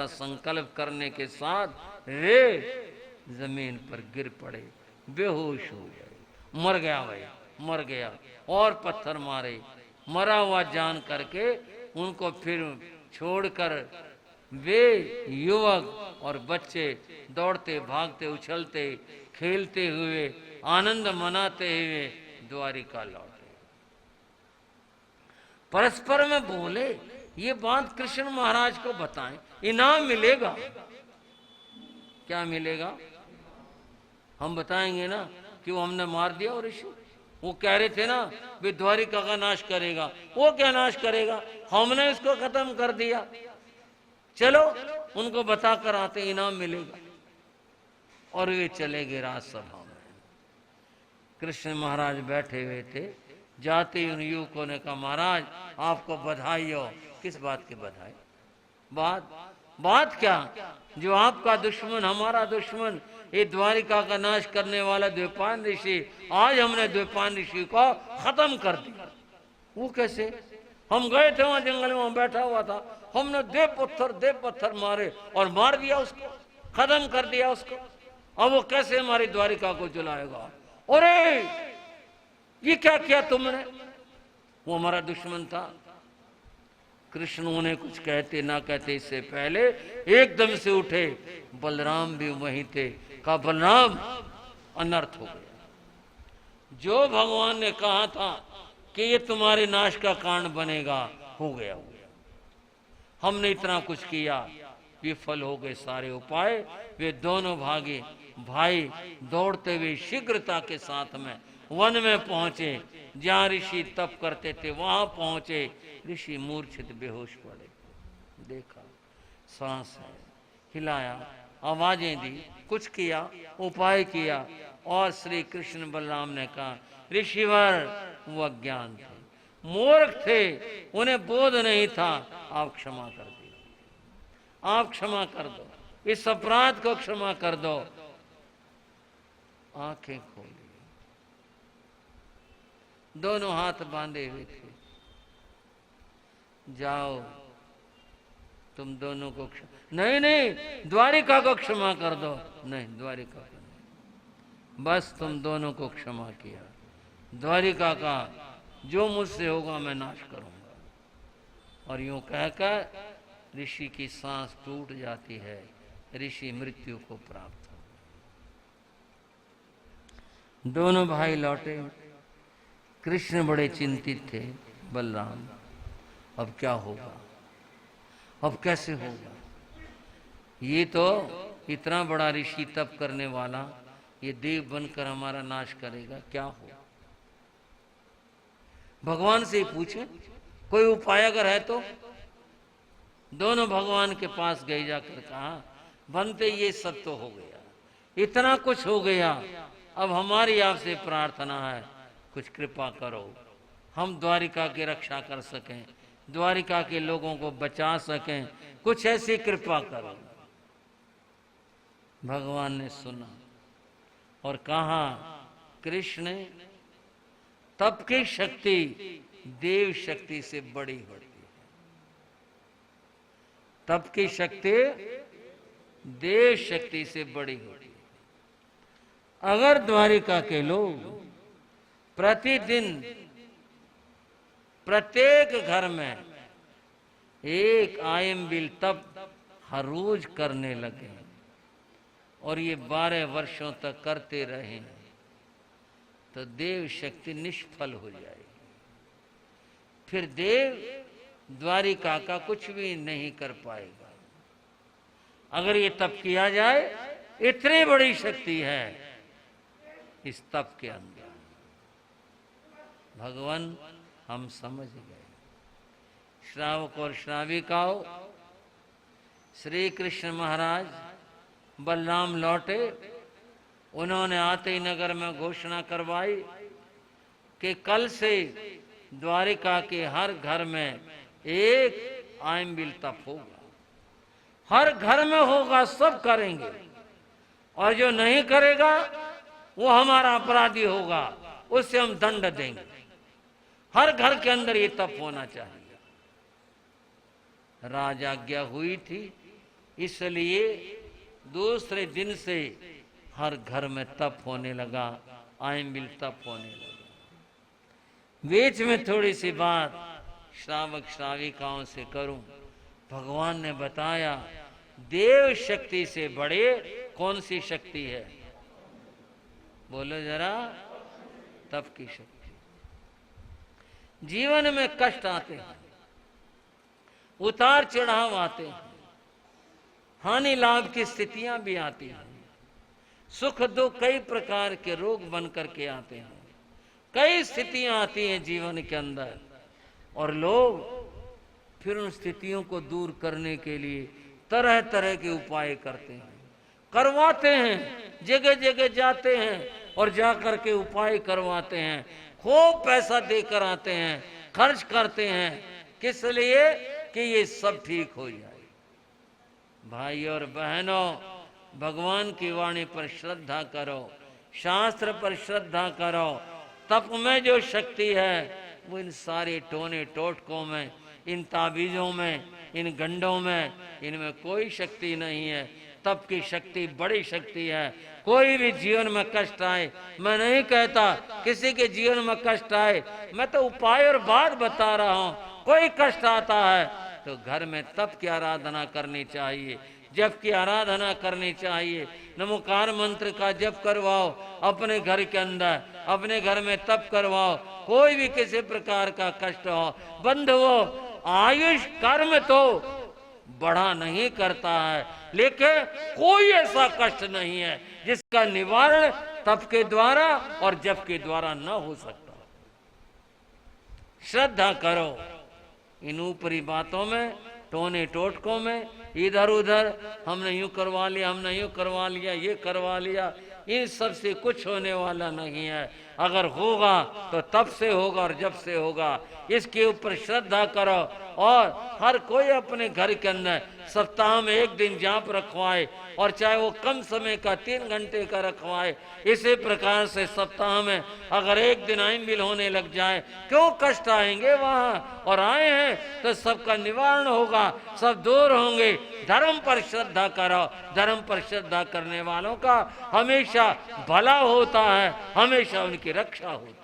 संकल्प करने के साथ वे जमीन पर गिर पड़े, बेहोश हो गए। मर गया भाई, मर गया। और पत्थर मारे, मरा हुआ जान करके उनको फिर छोड़कर वे युवक और बच्चे दौड़ते भागते उछलते खेलते हुए आनंद मनाते हुए द्वारिका लौटे। परस्पर में बोले, ये बात कृष्ण महाराज को बताएं, इनाम मिलेगा। क्या मिलेगा? हम बताएंगे ना कि वो हमने मार दिया। और ऋषि वो कह रहे थे ना वे द्वारिका का नाश करेगा। वो क्या नाश करेगा, हमने इसको खत्म कर दिया। चलो उनको बताकर आते, इनाम मिलेगा। और वे चले गए राजसभा में। कृष्ण महाराज बैठे हुए थे। जाते ही उन युवकों ने कहा, महाराज आपको बधाई हो। किस बात की बधाई? बात क्या? जो आपका दुश्मन हमारा दुश्मन, ये द्वारिका का नाश करने वाला द्वैपायन ऋषि, आज हमने द्वैपायन ऋषि को खत्म कर दिया। वो कैसे? हम गए थे वहां जंगल में, वहां बैठा हुआ था, हमने दे पत्थर मारे और मार दिया उसको, खत्म कर दिया उसको। अब वो कैसे हमारी द्वारिका को जलाएगा? अरे ये क्या किया तुमने? वो हमारा दुश्मन था। कृष्ण उन्हें कुछ कहते ना कहते इससे पहले एकदम से उठे। बलराम भी वहीं थे। कहा, बलराम अनर्थ हो गया। जो भगवान ने कहा था कि ये तुम्हारे नाश का कारण बनेगा, हो गया। हमने इतना कुछ किया, विफल हो गए सारे उपाय। वे दोनों भाई दौड़ते हुए शीघ्रता के साथ में वन में पहुंचे। जहां ऋषि तप करते थे वहां पहुंचे। ऋषि मूर्छित बेहोश पड़े। देखा सांस है, हिलाया, आवाजें दी, कुछ किया, उपाय किया। और श्री कृष्ण बलराम ने कहा, ऋषिवर वो अज्ञान थे, मूर्ख थे, उन्हें बोध नहीं था। आप क्षमा कर दो, आप क्षमा कर दो, इस अपराध को क्षमा कर दो। आंखें खोली, दोनों हाथ बांधे हुए थे। जाओ तुम दोनों को नहीं, द्वारिका को क्षमा कर दो। नहीं, द्वारिका को नहीं, बस तुम दोनों को क्षमा किया। द्वारिका का जो मुझसे होगा मैं नाश करूंगा। और यूं कहकर ऋषि की सांस टूट जाती है। ऋषि मृत्यु को प्राप्त हो। दोनों भाई लौटे। कृष्ण बड़े चिंतित थे। बलराम अब क्या होगा, अब कैसे होगा? ये तो इतना बड़ा ऋषि तप करने वाला, ये देव बनकर हमारा नाश करेगा, क्या हो? भगवान से ही पूछे, कोई उपाय अगर है तो। दोनों भगवान के पास गए, जाकर कहा, बनते ये सब तो हो गया, इतना कुछ हो गया, अब हमारी आपसे प्रार्थना है, कुछ कृपा करो, हम द्वारिका की रक्षा कर सकें, द्वारिका के लोगों को बचा सकें, कुछ ऐसी कृपा करो। भगवान ने सुना और कहा, कृष्ण तप की शक्ति देव शक्ति से बड़ी होती है। तप की शक्ति देव शक्ति से बड़ी होती है। अगर द्वारिका के लोग प्रतिदिन प्रत्येक घर में एक आयम्बिल तप हर रोज करने लगे और ये 12 वर्षों तक करते रहे, तो देव शक्ति निष्फल हो जाएगी। फिर देव द्वारिका का कुछ भी नहीं कर पाएगा। अगर ये तप किया जाए, इतनी बड़ी शक्ति है इस तप के अंदर। भगवान हम समझ गए। श्रावक और श्राविकाओं, श्री कृष्ण महाराज बलराम लौटे। उन्होंने आते ही नगर में घोषणा करवाई कि कल से द्वारिका के हर घर में एक आयम्बिल तप होगा। हर घर में होगा, सब करेंगे, और जो नहीं करेगा वो हमारा अपराधी होगा, उससे हम दंड देंगे। हर घर के अंदर ये तप होना चाहिए। राज आज्ञा हुई थी, इसलिए दूसरे दिन से हर घर में तप होने लगा, आयंबिल तप होने लगा। बीच में थोड़ी सी बात श्रावक श्राविकाओं से करूं। भगवान ने बताया देव शक्ति से बड़े कौन सी शक्ति है? बोलो जरा, तप की शक्ति। जीवन में कष्ट आते हैं, उतार चढ़ाव आते हैं, हानि लाभ की स्थितियां भी आती हैं, सुख दुख कई प्रकार के रोग बन करके आते हैं, कई स्थितियां आती हैं जीवन के अंदर, और लोग फिर उन स्थितियों को दूर करने के लिए तरह तरह के उपाय करते हैं, करवाते हैं, जगह जगह जाते हैं और जाकर के उपाय करवाते हैं, खूब पैसा देकर आते हैं, खर्च करते हैं, किस लिए? कि ये सब ठीक हो जाए। भाई और बहनों, भगवान की वाणी पर श्रद्धा करो, शास्त्र पर श्रद्धा करो। तप में जो शक्ति है वो इन सारे टोने टोटकों में, इन ताबीजों में, इन गंडों में, इनमें कोई शक्ति नहीं है। तप की शक्ति बड़ी शक्ति है। कोई भी जीवन में कष्ट आए, मैं नहीं कहता किसी के जीवन में कष्ट आए, मैं तो उपाय और बात बता रहा हूँ। कोई कष्ट आता है तो घर में तप की आराधना करनी चाहिए, जप की आराधना करनी चाहिए, नमोकार मंत्र का जप करवाओ अपने घर के अंदर, अपने घर में तप करवाओ। कोई भी किसी प्रकार का कष्ट हो, बंध हो, आयुष कर्म तो बढ़ा नहीं करता है, लेकिन कोई ऐसा कष्ट नहीं है जिसका निवारण तप के द्वारा और जप के द्वारा न हो सकता। श्रद्धा करो, इन ऊपरी बातों में, टोने टोटकों में, इधर उधर हमने यूं करवा लिया, हमने यूं करवा लिया, ये करवा लिया, इन सब से कुछ होने वाला नहीं है। अगर होगा तो तप से होगा और जप से होगा। इसके ऊपर श्रद्धा करो और हर कोई अपने घर के अंदर सप्ताह में एक दिन जाप रखवाए, और चाहे वो कम समय का 3 घंटे का रखवाए। इसी प्रकार से सप्ताह में अगर एक दिन आयंबिल होने लग जाए, क्यों कष्ट आएंगे वहाँ, और आए हैं तो सबका निवारण होगा, सब दूर होंगे। धर्म पर श्रद्धा करो, धर्म पर श्रद्धा करने वालों का हमेशा भला होता है, हमेशा उनकी रक्षा होती है।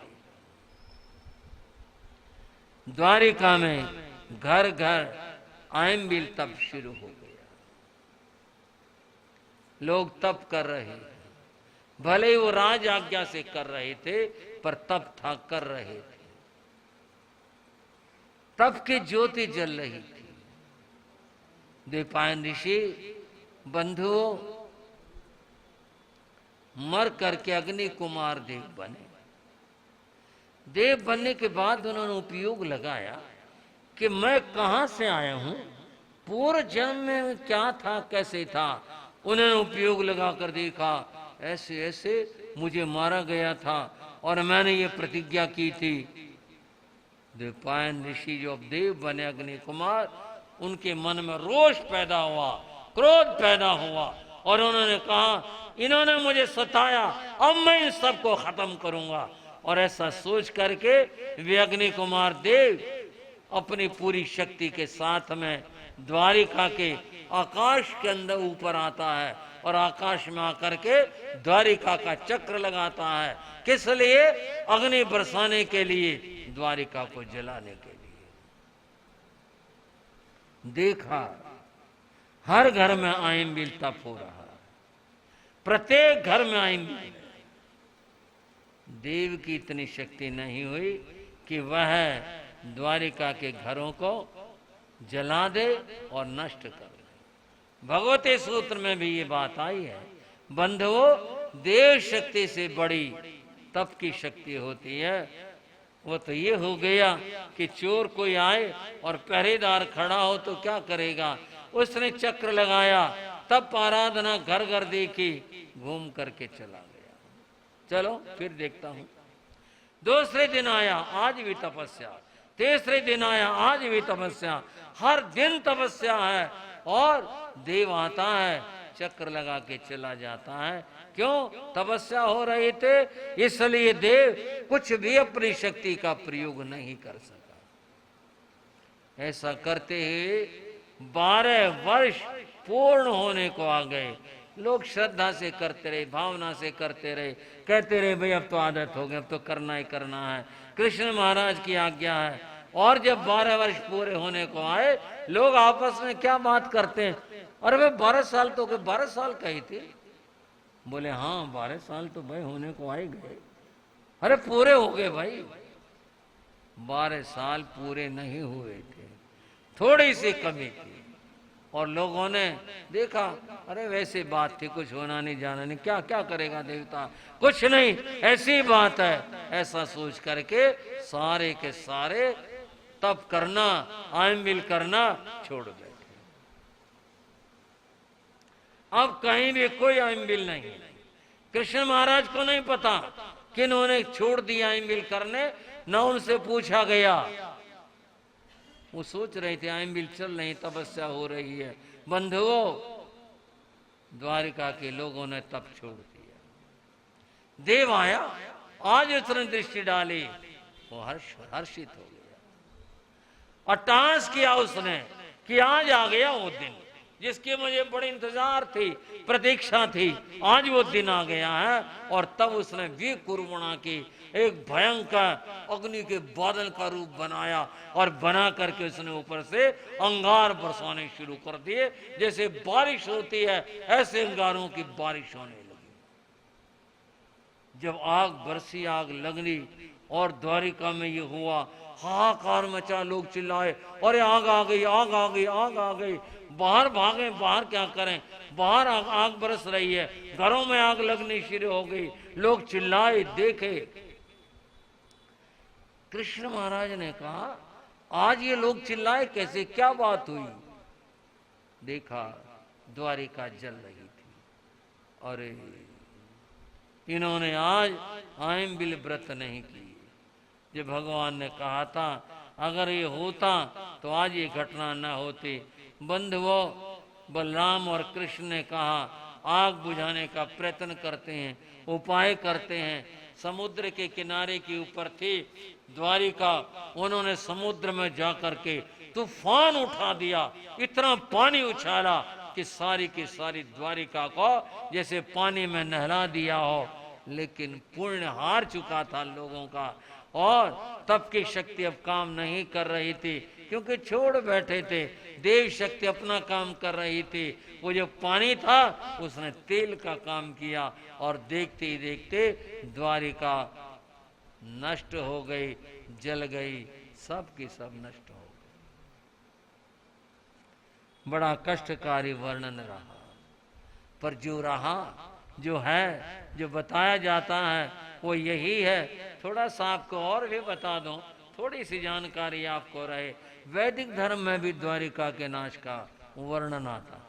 द्वारिका में घर घर आयंबिल तप शुरू हो गया। लोग तप कर रहे हैं, भले ही वो राज आज्ञा से कर रहे थे, पर तप था, कर रहे थे। तप की ज्योति जल रही थी। द्वैपायन ऋषि बंधुओं मर करके अग्नि कुमार देव बने। देव बनने के बाद उन्होंने उपयोग लगाया कि मैं कहां से आया हूं, पूर्व जन्म में क्या था, कैसे था। उन्होंने उपयोग लगाकर देखा, ऐसे ऐसे मुझे मारा गया था और मैंने ये प्रतिज्ञा की थी। द्वैपायन ऋषि जो अब देव बने अग्नि कुमार, उनके मन में रोष पैदा हुआ, क्रोध पैदा हुआ, और उन्होंने कहा इन्होंने मुझे सताया, अब मैं इन सबको खत्म करूंगा। और ऐसा सोच करके वे अग्नि कुमार देव अपनी पूरी शक्ति के साथ में द्वारिका के आकाश के अंदर ऊपर आता है, और आकाश में आकर के द्वारिका का चक्र लगाता है। किस लिए? अग्नि बरसाने के लिए, द्वारिका को जलाने के लिए। देखा हर घर में आयंबिल तप हो रहा है, प्रत्येक घर में आयंबिल। देव की इतनी शक्ति नहीं हुई कि वह द्वारिका के घरों को जला दे और नष्ट कर दे। भगवती सूत्र में भी ये बात आई है, बंधुओं, देव शक्ति से बड़ी तप की शक्ति होती है। वो तो ये हो गया कि चोर कोई आए और पहरेदार खड़ा हो तो क्या करेगा, उसने चक्र लगाया, तब आराधना घर घर देखी, घूम करके चला गया। चलो फिर देखता हूं। दूसरे दिन आया, आज भी तपस्या। तीसरे दिन आया, आज भी तपस्या। हर दिन तपस्या है, और देव आता है, चक्र लगा के चला जाता है। क्यों? तपस्या हो रही थे, इसलिए देव कुछ भी अपनी शक्ति का प्रयोग नहीं कर सका। ऐसा करते ही 12 वर्ष पूर्ण होने को आ गए। लोग श्रद्धा से करते रहे, भावना से करते रहे, कहते रहे भाई अब तो आदत हो गई, अब तो करना ही करना है, कृष्ण महाराज की आज्ञा है। और जब 12 वर्ष पूरे होने को आए, लोग आपस में क्या बात करते हैं, अरे भाई 12 साल तो 12 साल कही थी। बोले हाँ 12 साल तो भाई होने को आए गए। अरे पूरे हो गए भाई, 12 साल पूरे नहीं हुए थे, थोड़ी सी कमी थी। और लोगों ने देखा अरे वैसे बात थी, कुछ होना नहीं जाना नहीं, क्या क्या करेगा देवता, कुछ नहीं, ऐसी बात है, ऐसा सोच करके सारे के सारे तप करना, आयम्बिल करना छोड़ बैठे। अब कहीं भी कोई आयम्बिल नहीं। कृष्ण महाराज को नहीं पता कि इन्होंने छोड़ दिया आयम्बिल करने, न उनसे पूछा गया। वो सोच रहे थे आयम्बिल चल रही, तपस्या हो रही है। बंधुओं, द्वारिका के लोगों ने तप छोड़ दिया। देव आया, आज उसने दृष्टि डाली, वो हर्षित हो गया। अट्टहास किया उसने कि आज आ गया वो दिन जिसकी मुझे बड़ी इंतजार थी, प्रतीक्षा थी, आज वो दिन आ गया है। और तब उसने वी कुर्मणा की एक भयंकर अग्नि के बादल का रूप बनाया और बना करके उसने ऊपर से अंगार बरसाने शुरू कर दिए। जैसे बारिश होती है ऐसे अंगारों की बारिश होने लगी। जब आग बरसी, आग लगनी और द्वारिका में ये हुआ, हाहाकार मचा, लोग चिल्लाए अरे आग आ गई, आग आ गई, आग आ गई। बाहर भागे, बाहर क्या करें, बाहर आग बरस रही है, घरों में आग लगनी शुरू हो गई, लोग चिल्लाए, देखे। कृष्ण महाराज ने कहा आज ये लोग चिल्लाए कैसे, क्या बात हुई। देखा द्वारिका जल रही थी। अरे इन्होंने आज आयम्बिल व्रत नहीं की। जो भगवान ने कहा था अगर ये होता तो आज ये घटना न होती। बंधुओं, बलराम और कृष्ण ने कहा आग बुझाने का प्रयत्न करते हैं, उपाय करते हैं। समुद्र के किनारे के ऊपर थी द्वारिका, उन्होंने समुद्र में जाकर के तूफान उठा दिया, इतना पानी उछाला कि सारी की सारी द्वारिका को जैसे पानी में नहला दिया हो। लेकिन पुण्य हार चुका था लोगों का, और तप की शक्ति अब काम नहीं कर रही थी क्योंकि छोड़ बैठे थे। देव शक्ति अपना काम कर रही थी। वो जो पानी था उसने तेल का काम किया, और देखते ही देखते द्वारिका नष्ट हो गई, जल गई, सब की सब नष्ट हो गई। बड़ा कष्टकारी वर्णन रहा, पर जो रहा, जो है, जो बताया जाता है वो यही है। थोड़ा सा आपको और भी बता दूं, थोड़ी सी जानकारी आपको रहे। वैदिक धर्म में भी द्वारिका के नाश का वर्णन आता है,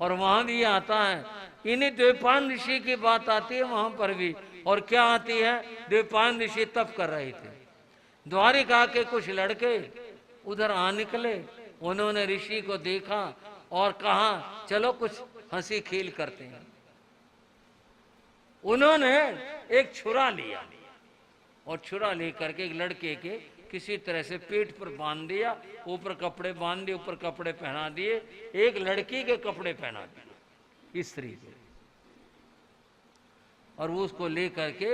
और वहां भी आता है। इन्हीं द्वैपायन ऋषि की बात आती है वहां पर भी। और क्या आती है, द्वैपायन ऋषि तप कर रहे थे, द्वारिका के कुछ लड़के उधर आ निकले, उन्होंने ऋषि को देखा और कहा चलो कुछ हंसी खेल करते हैं। उन्होंने एक छुरा लिया और छुरा लेकर के एक लड़के के किसी तरह से पेट पर बांध दिया, ऊपर कपड़े बांध दिए, ऊपर कपड़े पहना दिए, एक लड़की के कपड़े पहना दिए स्त्री को, और वो उसको लेकर के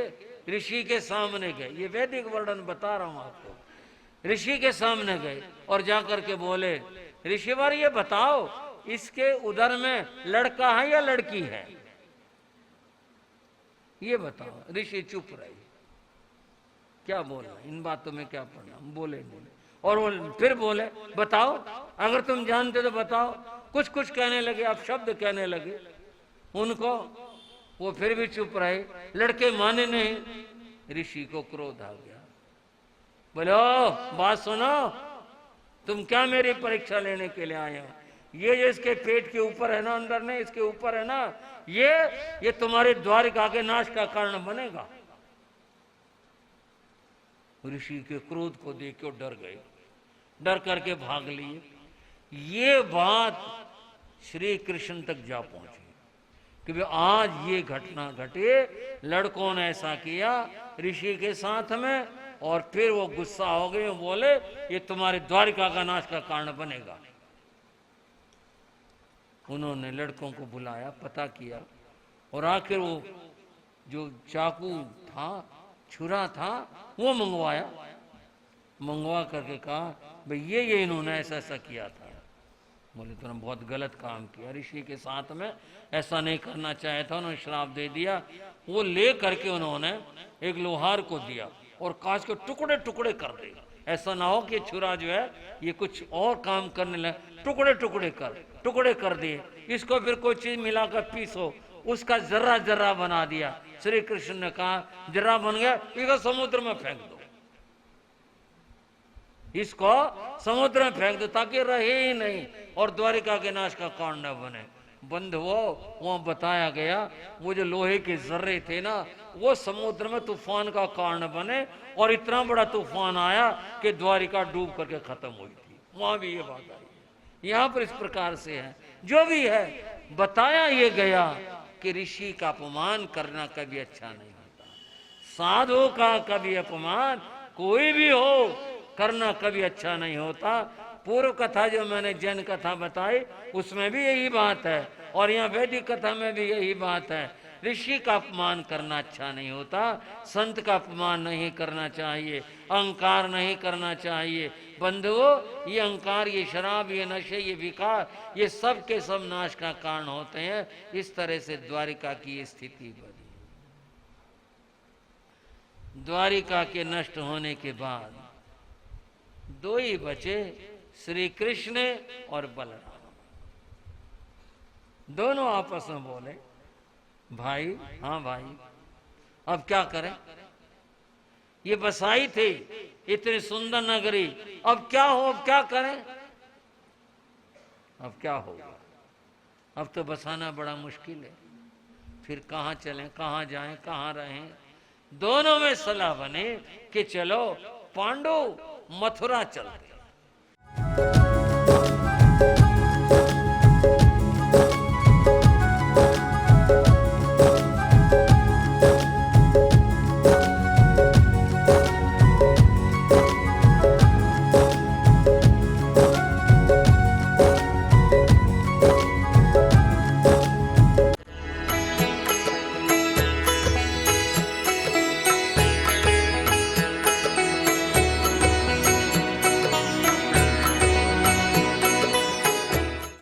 ऋषि के सामने गए। ये वैदिक वर्णन बता रहा हूं आपको। ऋषि के सामने गए और जाकर के बोले ऋषिवर ये बताओ इसके उदर में लड़का है या लड़की है, ये बताओ। ऋषि चुप रहे, क्या बोलना, इन बातों में क्या पढ़ना, बोले नहीं। और वो फिर बोले बताओ, अगर तुम जानते तो बताओ। कुछ कुछ कहने लगे, अब शब्द कहने लगे उनको, वो फिर भी चुप रहे, लड़के माने नहीं। ऋषि को क्रोध आ गया, बोलो बात सुनो, तुम क्या मेरी परीक्षा लेने के लिए आए हो? ये जो इसके पेट के ऊपर है ना, अंदर नहीं, इसके ऊपर है ना, ये तुम्हारे द्वारिका के नाश का कारण बनेगा। ऋषि के क्रोध को देख के डर गए, डर करके भाग लिए। ये बात श्री कृष्ण तक जा पहुंची कि भाई आज ये घटना घटे, लड़कों ने ऐसा किया ऋषि के साथ में, और फिर वो गुस्सा हो गए, बोले ये तुम्हारे द्वारिका का नाश का कारण बनेगा। उन्होंने लड़कों को बुलाया, पता किया, और आखिर वो जो चाकू था, छुरा था, वो मंगवाया। मंगवा करके कहा भाई ये इन्होंने ऐसा ऐसा किया था। बोले तुमने बहुत गलत काम किया, ऋषि के साथ में ऐसा नहीं करना चाहे था, उन्होंने श्राप दे दिया। वो ले करके उन्होंने एक लोहार को दिया और कांच के टुकड़े टुकड़े कर दे, ऐसा ना हो कि छुरा जो है ये कुछ और काम करने लगे, टुकड़े कर दिए। इसको फिर कोई चीज मिलाकर पीसो, उसका जर्रा जर्रा बना दिया। श्री कृष्ण ने कहा जर्रा बन गया, इसको समुद्र में फेंक दो, इसको समुद्र में फेंक दो ताकि रहे ही नहीं और द्वारिका के नाश का कारण न बने। बंद हो वहां बताया गया वो जो लोहे के जर्रे थे ना, वो समुद्र में तूफान का कारण बने और इतना बड़ा तूफान आया कि द्वारिका डूब करके खत्म हुई थी। वहां भी ये बात आई है, यहाँ पर इस प्रकार से है। जो भी है बताया ये गया कि ऋषि का अपमान करना कभी अच्छा नहीं होता, साधु का कभी अपमान कोई भी हो करना कभी अच्छा नहीं होता। पूर्व कथा जो मैंने जैन कथा बताई उसमें भी यही बात है और यहाँ वैदिक कथा में भी यही बात है। ऋषि का अपमान करना अच्छा नहीं होता, संत का अपमान नहीं करना चाहिए, अहंकार नहीं करना चाहिए। बंधुओं, ये अहंकार, ये शराब, ये नशे, ये विकार, ये सब के सब नाश का कारण होते हैं। इस तरह से द्वारिका की स्थिति बनी। द्वारिका के नष्ट होने के बाद दो ही बचे, श्री कृष्ण और बलराम। दोनों आपस में बोले भाई, हाँ भाई, अब क्या करें? ये बसाई थी इतनी सुंदर नगरी, अब क्या हो, अब क्या करें? अब क्या होगा? अब तो बसाना बड़ा मुश्किल है, फिर कहाँ चलें, कहाँ जाएं, कहाँ रहें? दोनों में सलाह बने कि चलो पांडु मथुरा चलते।